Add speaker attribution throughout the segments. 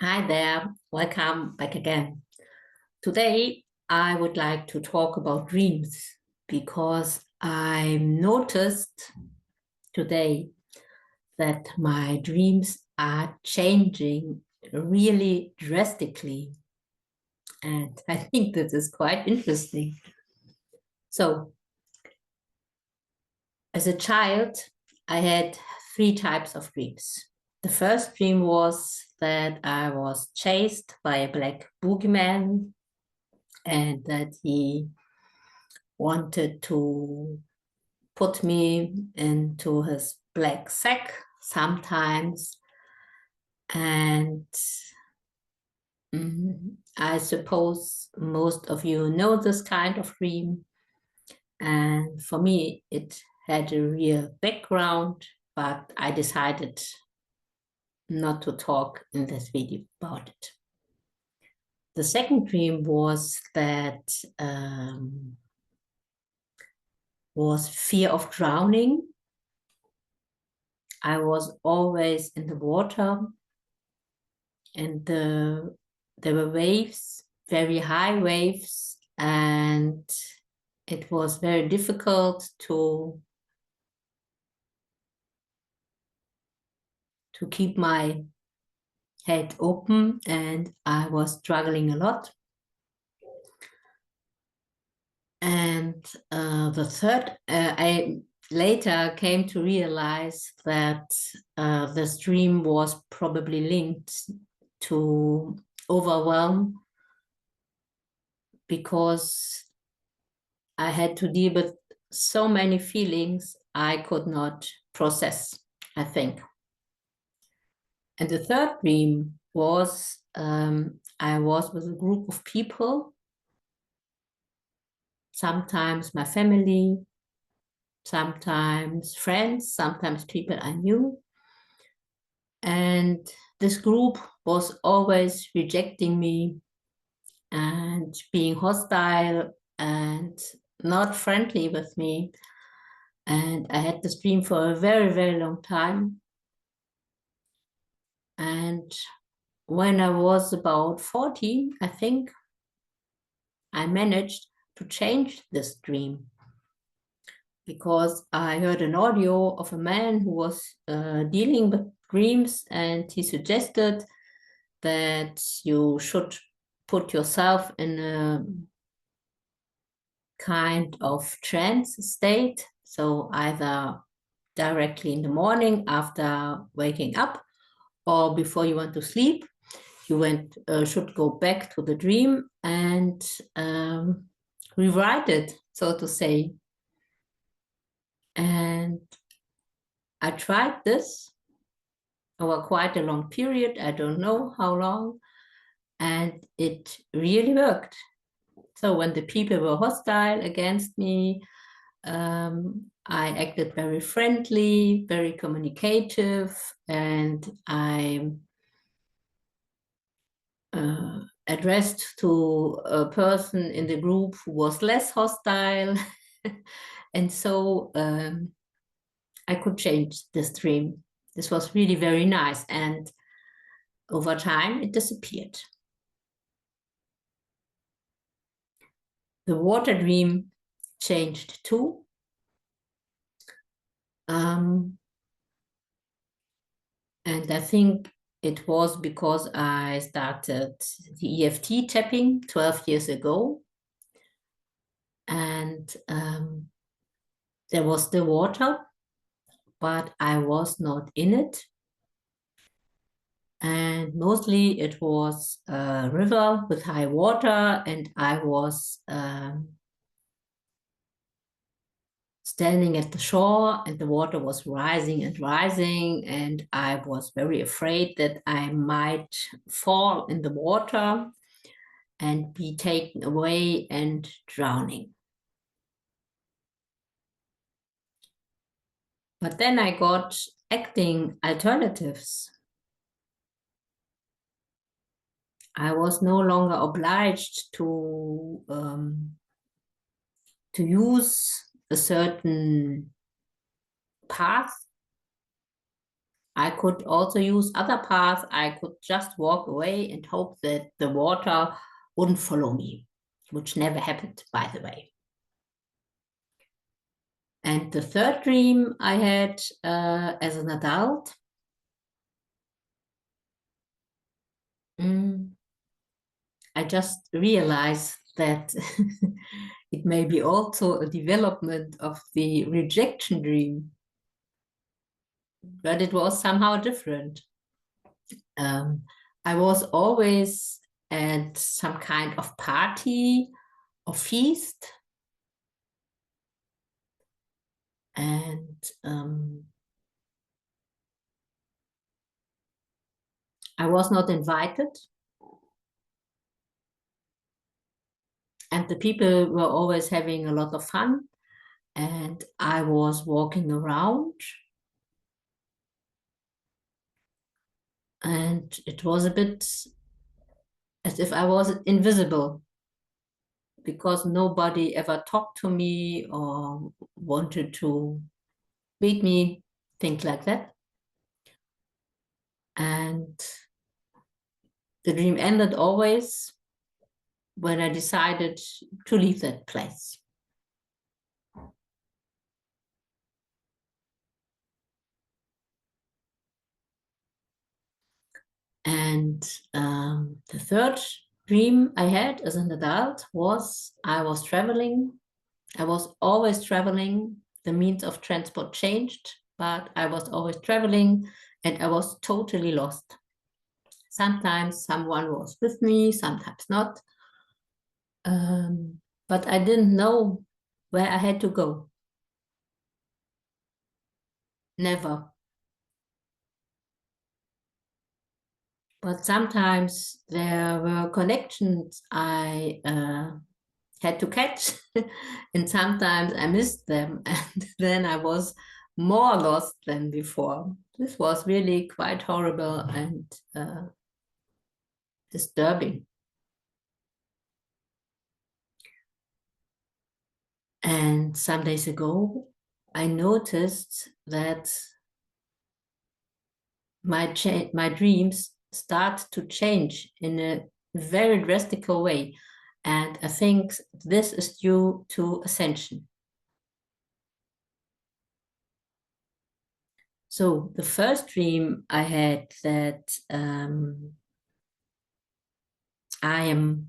Speaker 1: Hi there, welcome back again. Today, I would like to talk about dreams because I noticed today that my dreams are changing really drastically. And I think this is quite interesting. So, as a child, I had three types of dreams. The first dream was that I was chased by a black boogeyman and that he wanted to put me into his black sack sometimes. And I suppose most of you know this kind of dream. And for me, it had a real background, but I decided not to talk in this video about it. The second dream was that was fear of drowning. I was always in the water, and there were waves, very high waves, and it was very difficult to keep my head open, and I was struggling a lot. And the third, I later came to realize that this dream was probably linked to overwhelm, because I had to deal with so many feelings I could not process, I think. And the third dream was I was with a group of people, sometimes my family, sometimes friends, sometimes people I knew. And this group was always rejecting me and being hostile and not friendly with me. And I had this dream for a very, very long time. And when I was about 14, I think, I managed to change this dream, because I heard an audio of a man who was dealing with dreams, and he suggested that you should put yourself in a kind of trance state. So either directly in the morning after waking up, or before you want to sleep, you should go back to the dream and rewrite it, so to say. And I tried this over quite a long period. I don't know how long, and it really worked. So when the people were hostile against me, I acted very friendly, very communicative, and I addressed to a person in the group who was less hostile. And so I could change this dream. This was really very nice. And over time, it disappeared. The water dream changed too. And I think it was because I started the EFT tapping 12 years ago. And there was the water, but I was not in it. And mostly it was a river with high water, and I was standing at the shore, and the water was rising and rising, and I was very afraid that I might fall in the water and be taken away and drowning. But then I got acting alternatives. I was no longer obliged to use a certain path. I could also use other paths. I could just walk away and hope that the water wouldn't follow me, which never happened, by the way. And the third dream I had as an adult, I just realized that it may be also a development of the rejection dream, but it was somehow different. I was always at some kind of party or feast, and I was not invited, and the people were always having a lot of fun, and I was walking around, and it was a bit as if I was invisible because nobody ever talked to me or wanted to meet me, things like that. And the dream ended always when I decided to leave that place. And the third dream I had as an adult was I was traveling. I was always traveling. The means of transport changed, but I was always traveling and I was totally lost. Sometimes someone was with me, sometimes not. But I didn't know where I had to go. Never. But sometimes there were connections I had to catch, and sometimes I missed them, and then I was more lost than before. This was really quite horrible and disturbing. And some days ago, I noticed that my dreams start to change in a very drastic way. And I think this is due to ascension. So the first dream I had that I am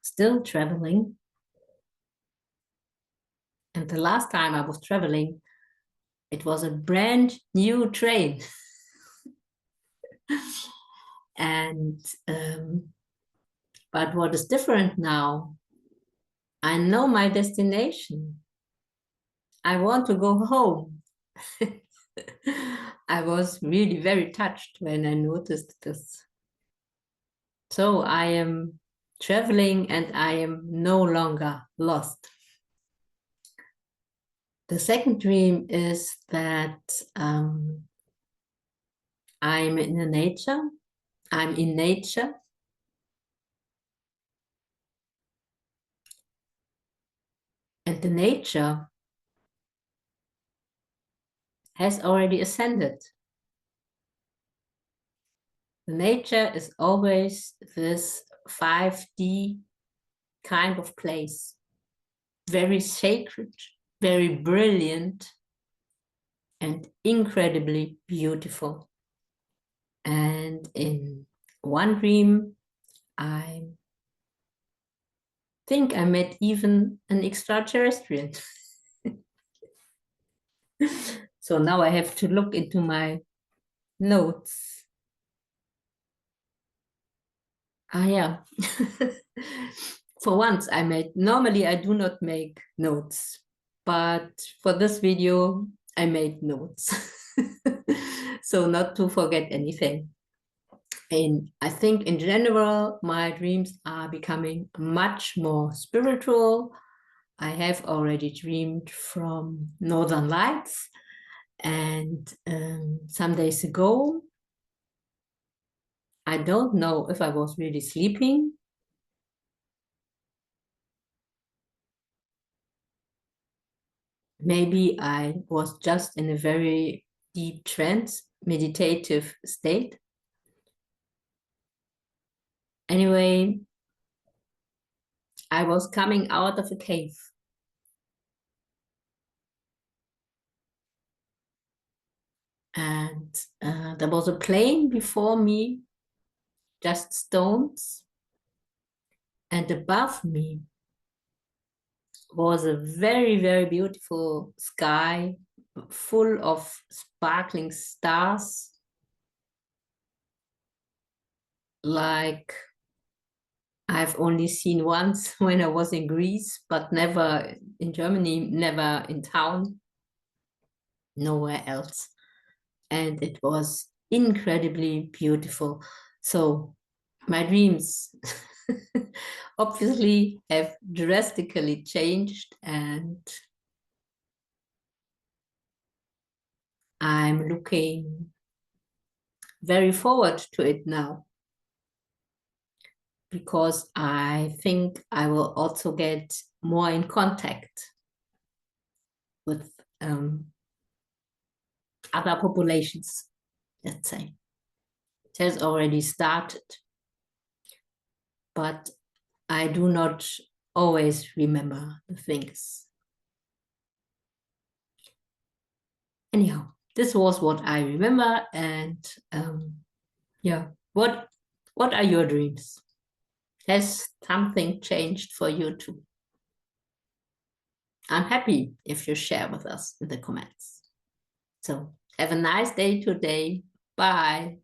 Speaker 1: still traveling. And the last time I was traveling, it was a brand new train. And but what is different now, I know my destination. I want to go home. I was really very touched when I noticed this. So I am traveling and I am no longer lost. The second dream is that I'm in the nature. I'm in nature. And the nature has already ascended. The nature is always this 5D kind of place. Very sacred, very brilliant, and incredibly beautiful. And in one dream, I think I met even an extraterrestrial. So now I have to look into my notes. Ah, yeah. For once, normally I do not make notes, but for this video, I made notes. So not to forget anything. And I think in general, my dreams are becoming much more spiritual. I have already dreamed from Northern Lights, and some days ago, I don't know if I was really sleeping. Maybe I was just in a very deep trance, meditative state. Anyway, I was coming out of a cave. And there was a plain before me, just stones. And above me was a very, very beautiful sky full of sparkling stars, like I've only seen once when I was in Greece, but never in Germany, never in town, nowhere else. And it was incredibly beautiful. So my dreams obviously have drastically changed, and I'm looking very forward to it now, because I think I will also get more in contact with other populations, let's say. It has already started, but I do not always remember the things. Anyhow, this was what I remember, and yeah, what are your dreams? Has something changed for you too? I'm happy if you share with us in the comments. So have a nice day today. Bye.